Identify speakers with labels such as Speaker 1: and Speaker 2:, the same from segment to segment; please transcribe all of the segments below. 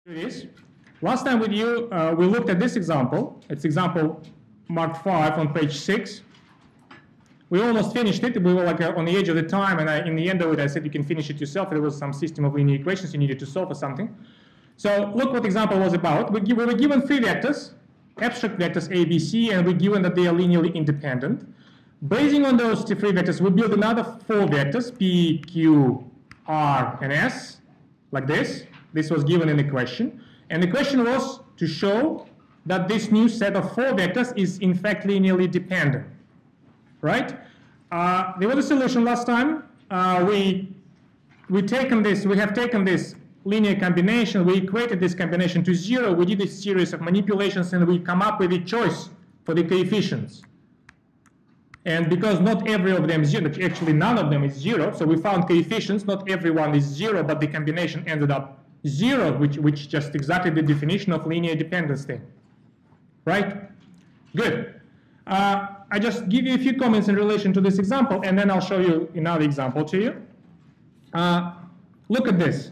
Speaker 1: It is. Last time with you, we looked at this example. It's example marked 5 on page 6. We almost finished it. We were like on the edge of the time, and in the end of it, I said you can finish it yourself. There was some system of linear equations you needed to solve or something. So look what the example was about. We were given 3 vectors, abstract vectors A, B, C, and we're given that they are linearly independent. Basing on those 3 vectors, we build another 4 vectors, P, Q, R, and S, like this. This was given in the question. And the question was to show that this new set of 4 vectors is in fact linearly dependent. Right? There was a solution last time. We have taken this linear combination, we equated this combination to 0, we did a series of manipulations, and we come up with a choice for the coefficients. And because not every of them is 0, actually none of them is 0, so we found coefficients, not everyone is 0, but the combination ended up 0, which just exactly the definition of linear dependence thing. Right? Good. I just give you a few comments in relation to this example, and then I'll show you another example to you. Look at this.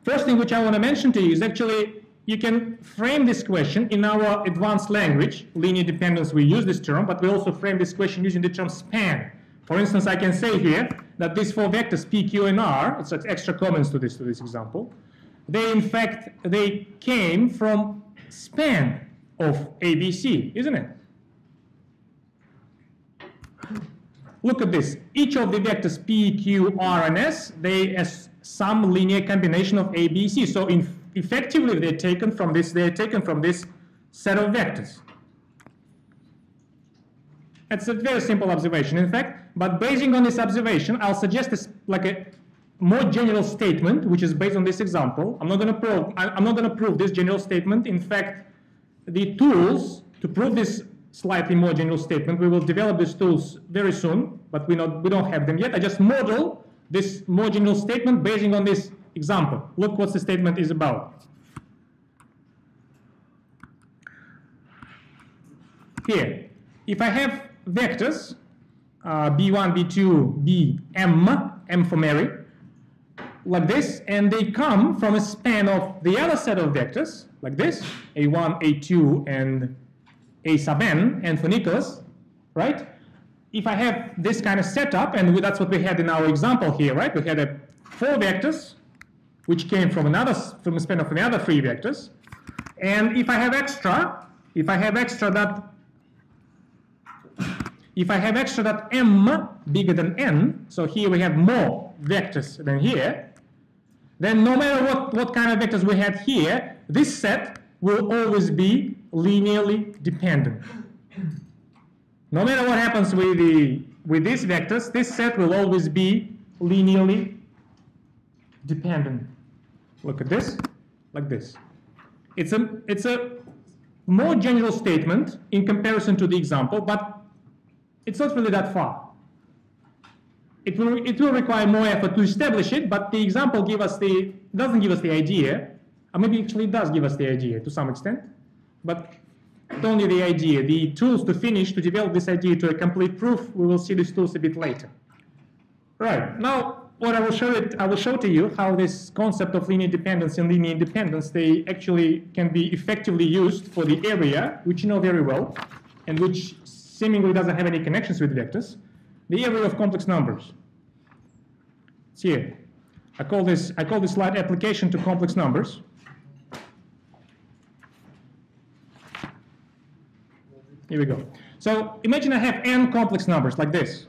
Speaker 1: First thing which I want to mention to you is actually you can frame this question in our advanced language, linear dependence, we use this term, but we also frame this question using the term span. For instance, I can say here that these 4 vectors P, Q, and R, it's like extra comments to this example, they came from span of A, B, C, isn't it? Look at this. Each of the vectors P, Q, R, and S, they has some linear combination of A, B, C. So effectively, they're taken from this set of vectors. It's a very simple observation, in fact. But basing on this observation, I'll suggest this like a more general statement, which is based on this example. I'm not going to prove this general statement. In fact, the tools to prove this slightly more general statement, we will develop these tools very soon, but we don't have them yet. I just model this more general statement basing on this example. Look what the statement is about. Here, if I have vectors, B1, B2, B, M for Mary, like this, and they come from a span of the other set of vectors, like this, A1, A2, and A sub n, and for Nicholas, right? If I have this kind of setup, and that's what we had in our example here, right? We had 4 vectors, which came from a span of another 3 vectors. And if I have extra that m bigger than n, so here we have more vectors than here, then no matter what kind of vectors we had here, this set will always be linearly dependent. No matter what happens with these vectors, this set will always be linearly dependent. Look at this, like this. It's a more general statement in comparison to the example, but it's not really that far. It will require more effort to establish it, but the example doesn't give us the idea. Or maybe actually it does give us the idea to some extent, but only the idea. The tools to develop this idea to a complete proof, we will see these tools a bit later. Right, now what I will show to you how this concept of linear dependence and linear independence, they actually can be effectively used for the area, which you know very well, and which seemingly doesn't have any connections with vectors, the area of complex numbers. It's here. I call this slide application to complex numbers. Here we go. So imagine I have n complex numbers like this.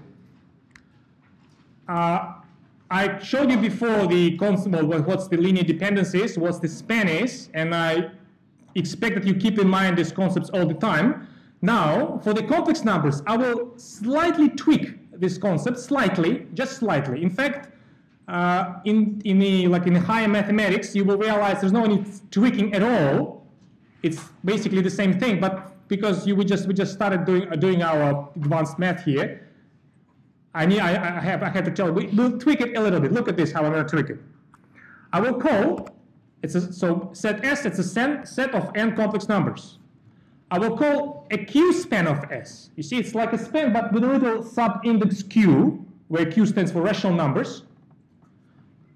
Speaker 1: I showed you before the concept of what's the linear dependence is, what the span is, and I expect that you keep in mind these concepts all the time. Now, for the complex numbers, I will slightly tweak this concept, just slightly. In fact, in the higher mathematics, you will realize there's no any tweaking at all. It's basically the same thing, but because we just started doing our advanced math here, I have to tell you, we'll tweak it a little bit. Look at this, how I'm going to tweak it. I will call, so set S, it's a set of n complex numbers. I will call a Q span of S. You see, it's like a span, but with a little sub-index Q, where Q stands for rational numbers.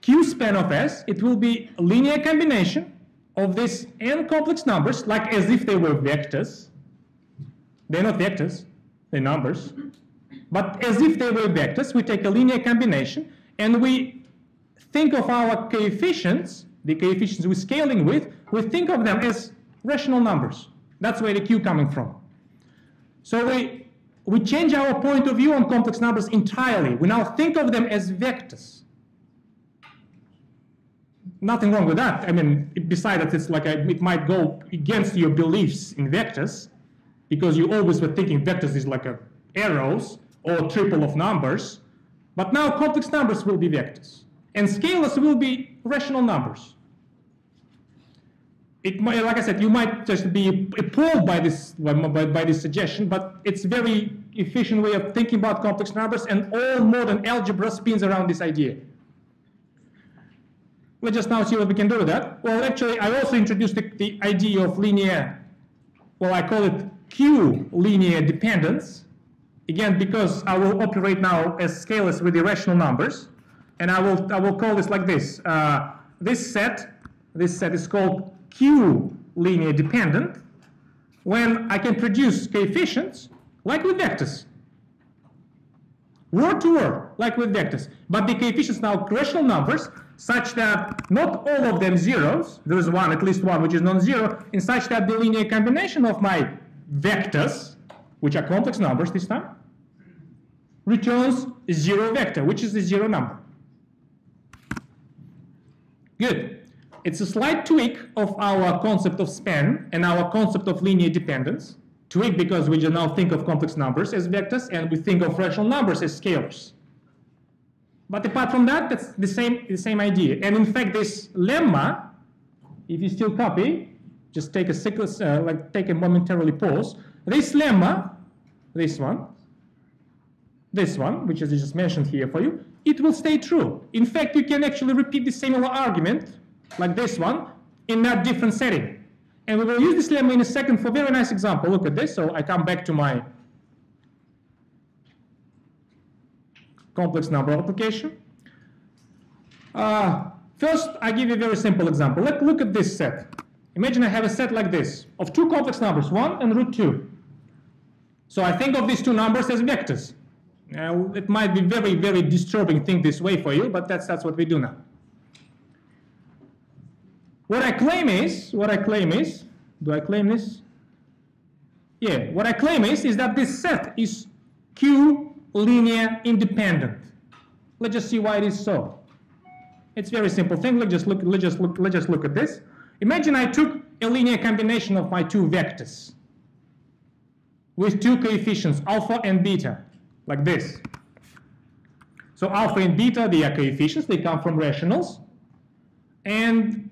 Speaker 1: Q span of S, it will be a linear combination of these n complex numbers, like as if they were vectors. They're not vectors, they're numbers. But as if they were vectors, we take a linear combination and we think of our coefficients, the coefficients we're scaling with, we think of them as rational numbers. That's where the Q coming from. So we change our point of view on complex numbers entirely. We now think of them as vectors. Nothing wrong with that. I mean, besides that, it's like it might go against your beliefs in vectors, because you always were thinking vectors is like arrows or a triple of numbers. But now complex numbers will be vectors, and scalars will be rational numbers. It might, like I said, you might just be appalled by this suggestion, but it's a very efficient way of thinking about complex numbers, and all modern algebra spins around this idea. Let's just now see what we can do with that. Well, actually, I also introduced the idea of linear, well, I call it Q linear dependence. Again, because I will operate now as scalars with irrational numbers, and I will call this like this. This set is called Q linear dependent when I can produce coefficients like with vectors. Word to word, like with vectors. But the coefficients now rational numbers, such that not all of them zeros, there is one, at least one, which is non-zero, and such that the linear combination of my vectors, which are complex numbers this time, returns a zero vector, which is a zero number. Good. It's a slight tweak of our concept of span and our concept of linear dependence. Tweak because we just now think of complex numbers as vectors, and we think of rational numbers as scalars. But apart from that, that's the same idea. And in fact, this lemma, if you still copy, just take a take a momentarily pause. This lemma, this one, which is just mentioned here for you, it will stay true. In fact, you can actually repeat the similar argument, like this one, in that different setting. And we will use this lemma in a second for a very nice example. Look at this. So I come back to my complex number application. First, I give you a very simple example. Let's look at this set. Imagine I have a set like this of two complex numbers, 1 and root 2. So I think of these two numbers as vectors. It might be very, very disturbing thing this way for you, but that's what we do now. What I claim is, do I claim this? Yeah, what I claim is that this set is Q linear independent. Let's just see why it is so. It's a very simple thing. Let's just look at this. Imagine I took a linear combination of my two vectors with two coefficients, alpha and beta, like this. So alpha and beta, they are coefficients, they come from rationals. And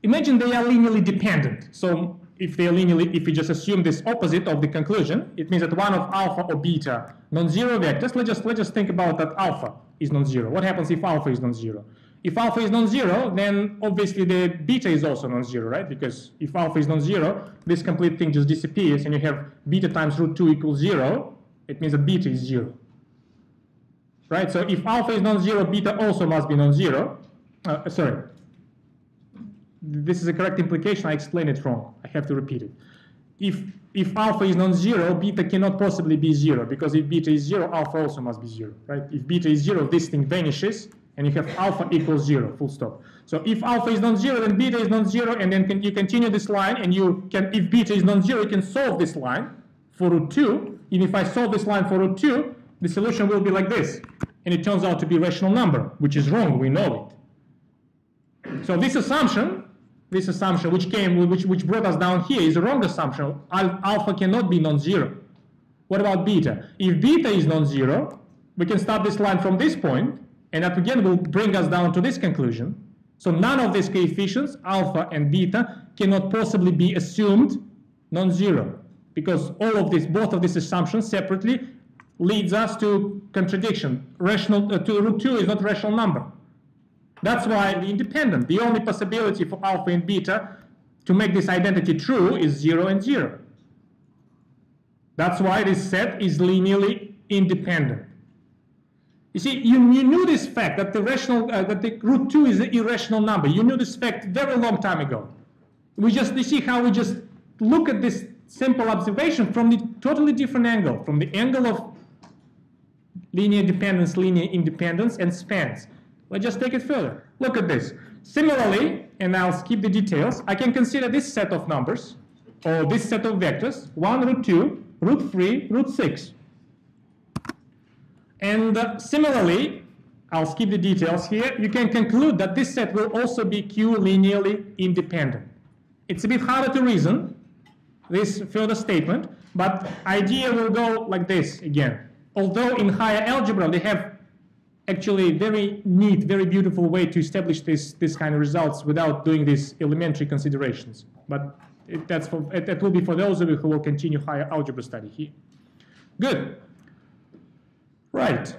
Speaker 1: imagine they are linearly dependent. So if we just assume this opposite of the conclusion, it means that one of alpha or beta non-zero vectors, let's just think about that alpha is non-zero. What happens if alpha is non-zero? If alpha is non-zero, then obviously the beta is also non-zero, right? Because if alpha is non-zero, this complete thing just disappears, and you have beta times root 2 equals 0. It means that beta is 0. Right? So if alpha is non-zero, beta also must be non-zero. Sorry. This is a correct implication. I explained it wrong. I have to repeat it. If alpha is non-zero, beta cannot possibly be 0, because if beta is 0, alpha also must be 0, right? If beta is 0, this thing vanishes, and you have alpha equals 0, full stop. So if alpha is non-zero, then beta is non-zero, and then you continue this line, and if beta is non-zero, you can solve this line for root 2. And if I solve this line for root 2, the solution will be like this. And it turns out to be a rational number, which is wrong, we know it. So this assumption which brought us down here is a wrong assumption. Alpha cannot be non-zero. What about beta? If beta is non-zero, we can start this line from this point, and that again will bring us down to this conclusion. So none of these coefficients, alpha and beta, cannot possibly be assumed non-zero, because both of these assumptions separately leads us to contradiction. To root 2 is not a rational number. That's why the independent, the only possibility for alpha and beta to make this identity true is 0 and 0. That's why this set is linearly independent. You see, you knew this fact that that the root 2 is an irrational number. You knew this fact very long time ago. You see how we just look at this simple observation from the totally different angle, from the angle of linear dependence, linear independence, and spans. Let's just take it further. Look at this. Similarly, and I'll skip the details, I can consider this set of numbers, or this set of vectors, 1, root 2, root 3, root 6. And similarly, I'll skip the details here, you can conclude that this set will also be Q linearly independent. It's a bit harder to reason, this further statement, but idea will go like this again. Although in higher algebra they have actually very neat, very beautiful way to establish this kind of results without doing these elementary considerations. But that will be for those of you who will continue higher algebra study here. Good. Right.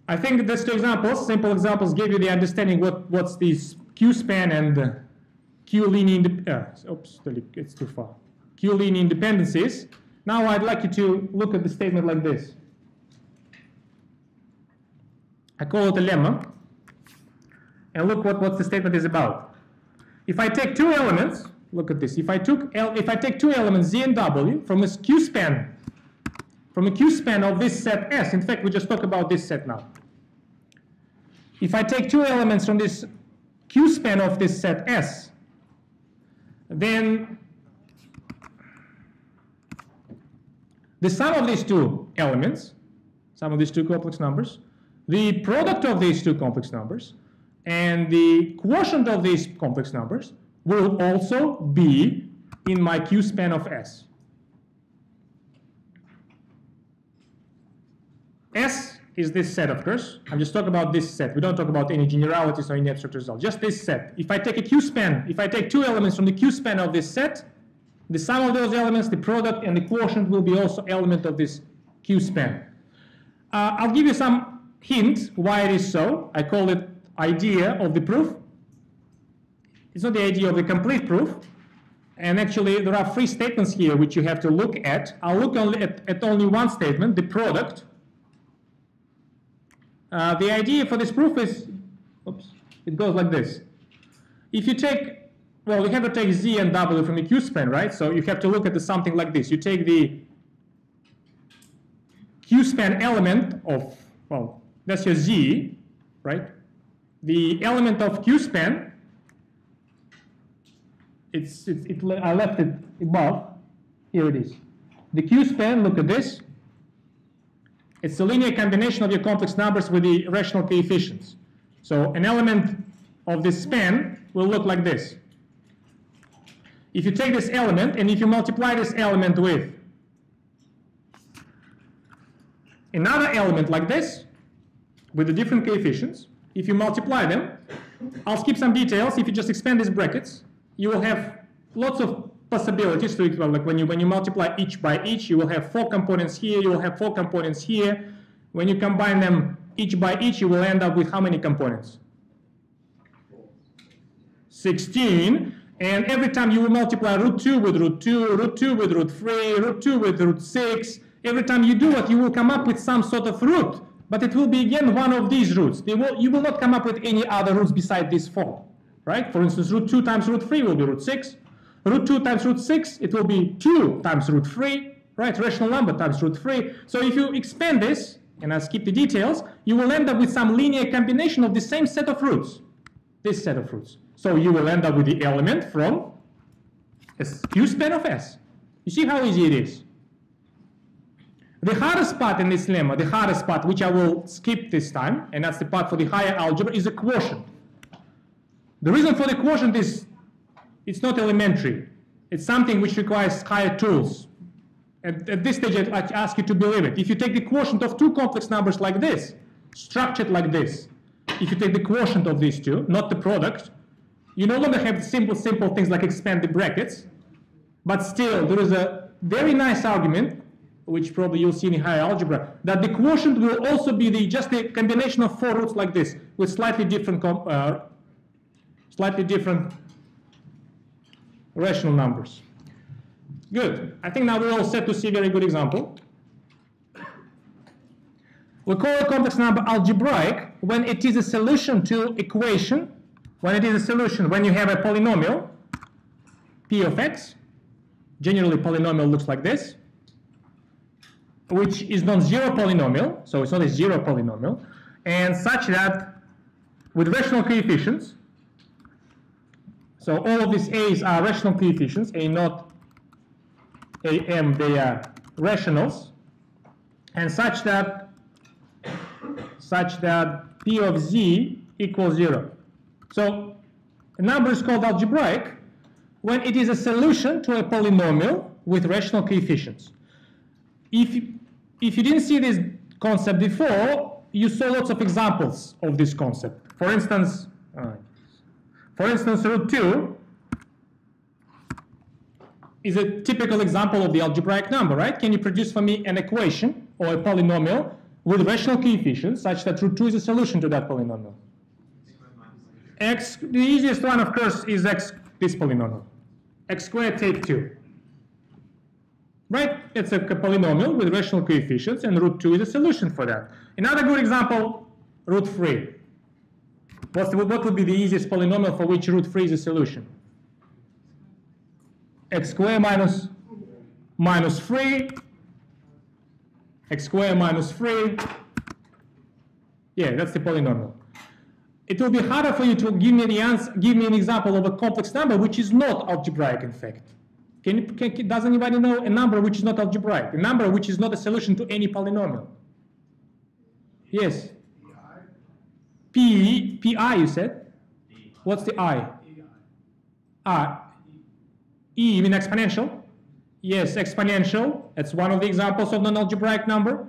Speaker 1: I think these two examples, simple examples, gave you the understanding what's this Q span and Q linear it's too far. Q linear independencies. Now I'd like you to look at the statement like this. I call it a lemma. And look what the statement is about. If I take two elements, look at this. If I take two elements Z and W from a Q span, of this set S, in fact we just talk about this set now. If I take two elements from this Q span of this set S, then the sum of these two elements, sum of these two complex numbers, the product of these two complex numbers, and the quotient of these complex numbers will also be in my Q span of S. S is this set, of course. I'm just talking about this set. We don't talk about any generalities or any abstract result. Just this set. If I take a Q span, if I take two elements from the Q span of this set, the sum of those elements, the product, and the quotient will be also element of this Q span. I'll give you some hint why it is so. I call it idea of the proof. It's not the idea of the complete proof. And actually, there are three statements here which you have to look at. I'll look only at only one statement, the product. The idea for this proof is, it goes like this. If you take, well, you have to take Z and W from the Q span, right? So you have to look at something like this. You take the Q span element of, well, that's your Z, right? The element of Q span, I left it above. Here it is. The Q span, look at this. It's a linear combination of your complex numbers with the rational coefficients. So an element of this span will look like this. If you take this element and if you multiply this element with another element like this, with the different coefficients, if you multiply them, I'll skip some details. If you just expand these brackets, you will have lots of possibilities to it. Well, like when you multiply each by each, you will have 4 components here, you will have 4 components here. When you combine them each by each, you will end up with how many components? 16. And every time you will multiply root 2 with root 2, root 2 with root 3, root 2 with root 6. Every time you do it, you will come up with some sort of root. But it will be, again, one of these roots. You will not come up with any other roots beside these 4. Right? For instance, root 2 times root 3 will be root 6. Root 2 times root 6, it will be 2 times root 3, right? Rational number times root 3. So if you expand this, and I'll skip the details, you will end up with some linear combination of the same set of roots. This set of roots. So you will end up with the element from a Q span of S. You see how easy it is? The hardest part in this lemma, the hardest part, which I will skip this time, and that's the part for the higher algebra, is the quotient. The reason for the quotient is it's not elementary. It's something which requires higher tools. At this stage, I ask you to believe it. If you take the quotient of two complex numbers like this, structured like this, if you take the quotient of these two, not the product, you no longer have simple things like expand the brackets, but still there is a very nice argument, which probably you'll see in higher algebra, that the quotient will also be just a combination of 4 roots like this, with slightly different rational numbers. Good. I think now we're all set to see a very good example. We call a complex number algebraic when it is a solution to equation, when it is a solution, when you have a polynomial, p of x, generally polynomial looks like this, which is non-zero polynomial, so it's not a zero polynomial, and such that with rational coefficients, so all of these a's are rational coefficients, a naught, a m, they are rationals, and such that p of z equals 0. So a number is called algebraic when it is a solution to a polynomial with rational coefficients. If you didn't see this concept before, you saw lots of examples of this concept. For instance, root 2 is a typical example of the algebraic number, right? Can you produce for me an equation or a polynomial with rational coefficients such that root 2 is a solution to that polynomial? X, the easiest one, of course, is x, this polynomial. X squared take 2. Right? It's a polynomial with rational coefficients, and root 2 is a solution for that. Another good example, root 3. What would be the easiest polynomial for which root 3 is a solution? X squared minus 3. X squared minus 3. Yeah, that's the polynomial. It will be harder for you to give me the answer, give me an example of a complex number which is not algebraic, in fact. Does anybody know a number which is not algebraic? A number which is not a solution to any polynomial? Yes. Pi, you said? What's the I? E, you mean exponential? Yes, exponential. That's one of the examples of non-algebraic number.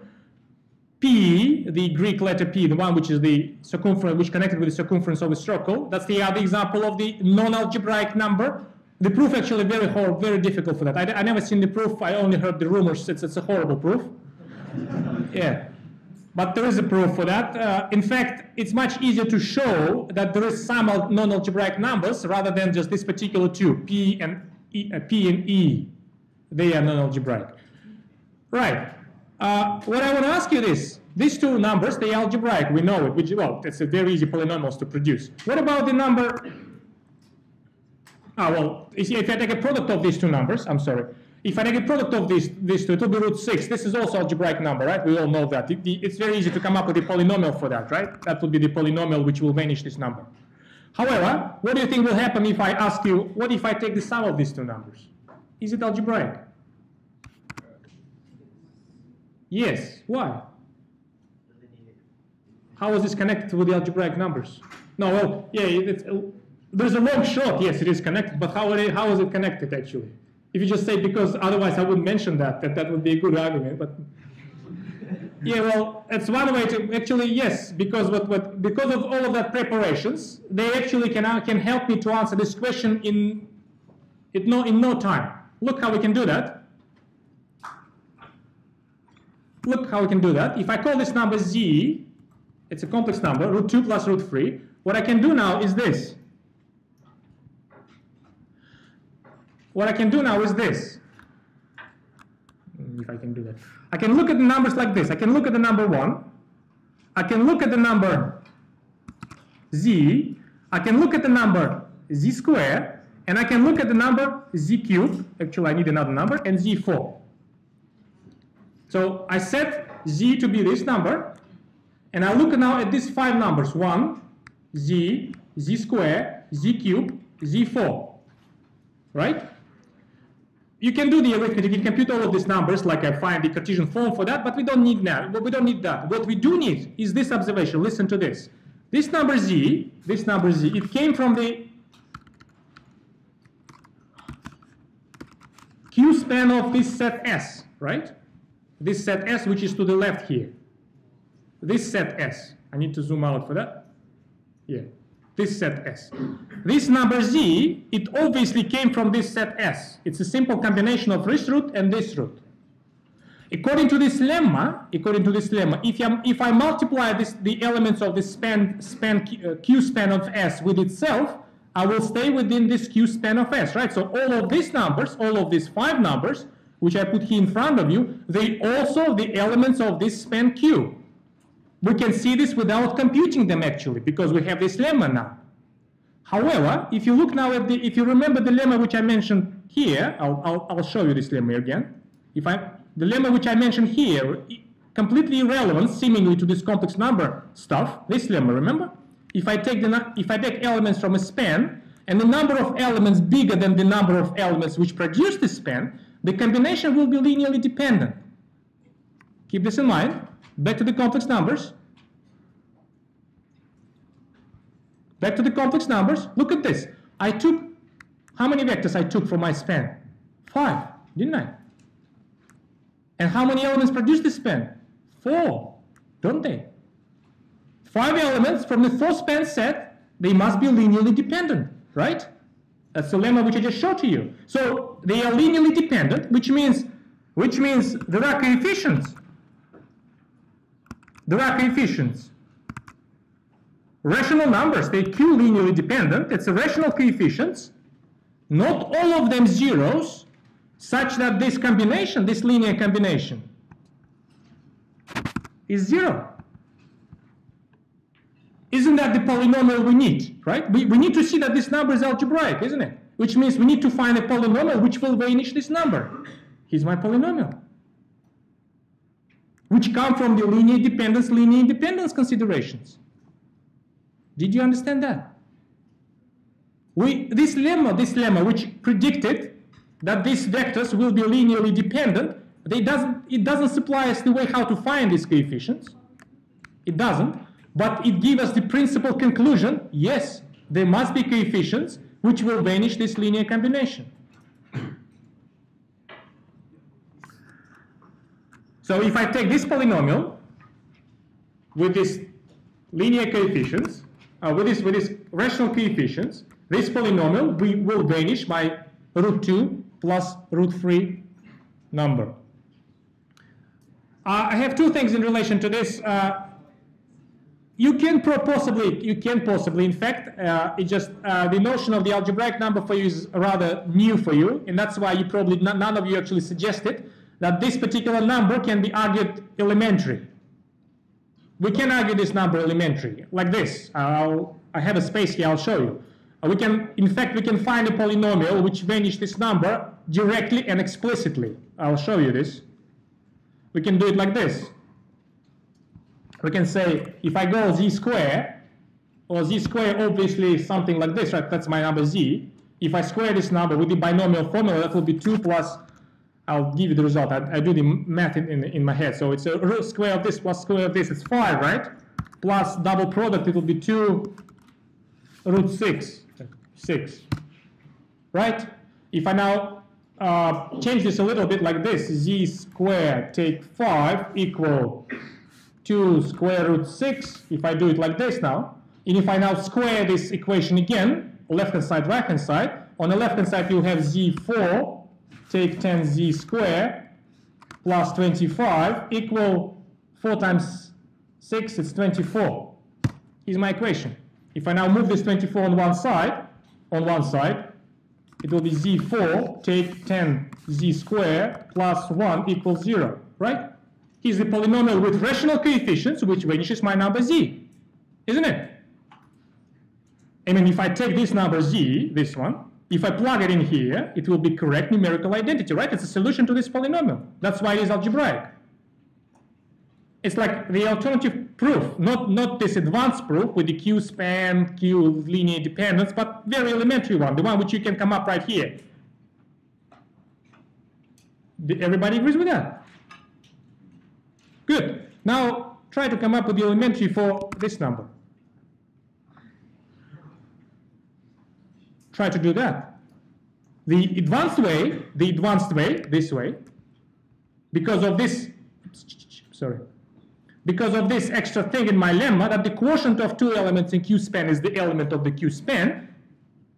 Speaker 1: P, the Greek letter P, the one which is the circumference, which connected with the circumference of a circle. That's the other example of the non-algebraic number. The proof actually very difficult for that. I never seen the proof. I only heard the rumors. It's a horrible proof. Yeah, but there is a proof for that. In fact, it's much easier to show that there is some non-algebraic numbers rather than just this particular two, P and E. They are non-algebraic. Right. What I want to ask you is, these two numbers, they are algebraic. We know it. Well, it's a very easy polynomials to produce. What about the number? Well, if I take a product of these two numbers, I'm sorry. If I take a product of these two, it will be root 6. This is also algebraic number, right? We all know that. It's very easy to come up with a polynomial for that, right? That would be the polynomial which will vanish this number. However, what do you think will happen if I ask you, what if I take the sum of these two numbers? Is it algebraic? Yes. Why? How is this connected with the algebraic numbers? No, well, yeah, there's a long shot. Yes, it is connected, but how is it connected actually? If you just say because otherwise I wouldn't mention that would be a good argument. But yeah, well, it's one way to actually yes, because because of all of that preparations, they actually can help me to answer this question in no time. Look how we can do that. Look how we can do that. If I call this number z, it's a complex number, root 2 plus root 3. What I can do now is this. What I can do now is this. If I can do that. I can look at the numbers like this. I can look at the number 1. I can look at the number z. I can look at the number z squared. And I can look at the number z cubed. Actually, I need another number. And z4. So I set z to be this number. And I look now at these 5 numbers. 1, z, z squared, z cubed, z4. Right? You can do the arithmetic, you can compute all of these numbers, like I find the Cartesian form for that, but we don't need that. What we do need is this observation. Listen to this. This number z, it came from the Q span of this set S, right? This set S, which is to the left here. This set S. I need to zoom out for that. Yeah. This set S. This number z, it obviously came from this set S. It's a simple combination of this root and this root. According to this lemma, if I multiply the elements of this Q span of S with itself, I will stay within this Q span of S, right? So all of these numbers, all of these 5 numbers, which I put here in front of you, they also the elements of this span Q. We can see this without computing them actually, because we have this lemma now. However, if you look now at if you remember the lemma which I mentioned here, I'll show you this lemma again. The lemma which I mentioned here, completely irrelevant seemingly to this complex number stuff, this lemma, remember? If I take elements from a span, and the number of elements bigger than the number of elements which produce this span, the combination will be linearly dependent. Keep this in mind. Back to the complex numbers. Back to the complex numbers. Look at this. I took, how many vectors I took from my span? 5, didn't I? And how many elements produce this span? 4, don't they? 5 elements from the 4 span set, they must be linearly dependent, right? That's the lemma which I just showed to you. So they are linearly dependent, which means there are coefficients. There are coefficients. Rational numbers, they Q linearly dependent. It's a rational coefficients. Not all of them zeros, such that this combination, this linear combination, is 0. Isn't that the polynomial we need, right? We need to see that this number is algebraic, isn't it? Which means we need to find a polynomial which will vanish this number. Here's my polynomial, which come from the linear independence considerations. Did you understand that? This lemma which predicted that these vectors will be linearly dependent, it doesn't supply us the way how to find these coefficients. It doesn't. But it gives us the principal conclusion, yes, there must be coefficients which will vanish this linear combination. So if I take this polynomial with these linear coefficients, with these rational coefficients, this polynomial will vanish by √2 plus √3 number. I have 2 things in relation to this. You can possibly, in fact, the notion of the algebraic number for you is rather new for you, and that's why you probably, none of you actually suggested that this particular number can be argued elementary. We can argue this number elementary, like this. I have a space here, I'll show you. In fact, we can find a polynomial which vanishes this number directly and explicitly. I'll show you this. We can do it like this. We can say, if I go z square, or z square obviously is something like this, right? That's my number z. If I square this number with the binomial formula, that will be 2 plus, I'll give you the result. I do the math in my head. So it's a root square of this plus square of this, it's 5, right? Plus double product, it will be 2 √6, right? If I now change this a little bit like this, z squared take 5 equal 2 square root 6, if I do it like this now, and if I now square this equation again, left hand side, right hand side, on the left hand side you have z4, take 10z squared, plus 25, equal 4 times 6, it's 24. Here's my equation. If I now move this 24 on one side, it will be z4, take 10z squared, plus 1 equals 0, right? Here's the polynomial with rational coefficients, which vanishes my number z, isn't it? I mean, if I take this number z, this one, if I plug it in here, it will be correct numerical identity, right? It's a solution to this polynomial. That's why it is algebraic. It's like the alternative proof, not this advanced proof with the Q span, Q linear dependence, but very elementary one, the one which you can come up right here. Everybody agrees with that? Good. Now try to come up with the elementary for this number. Try to do that. The advanced way, this way, because of this extra thing in my lemma, that the quotient of 2 elements in Q span is the element of the Q span,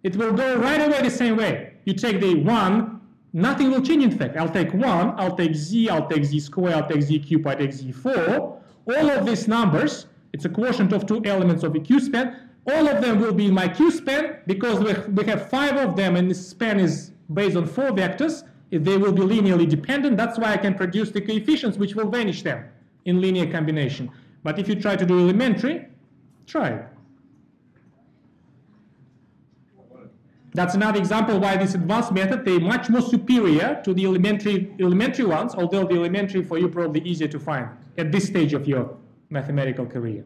Speaker 1: it will go right away the same way. You take the 1, nothing will change in fact. I'll take 1, I'll take z squared, I'll take z cubed, I'll take z4. All of these numbers, it's a quotient of 2 elements of the Q span. All of them will be in my Q span because we have 5 of them and this span is based on 4 vectors. They will be linearly dependent. That's why I can produce the coefficients which will vanish them in linear combination. But if you try to do elementary, try it. That's another example why this advanced method, they're much more superior to the elementary ones, although the elementary for you probably easier to find at this stage of your mathematical career.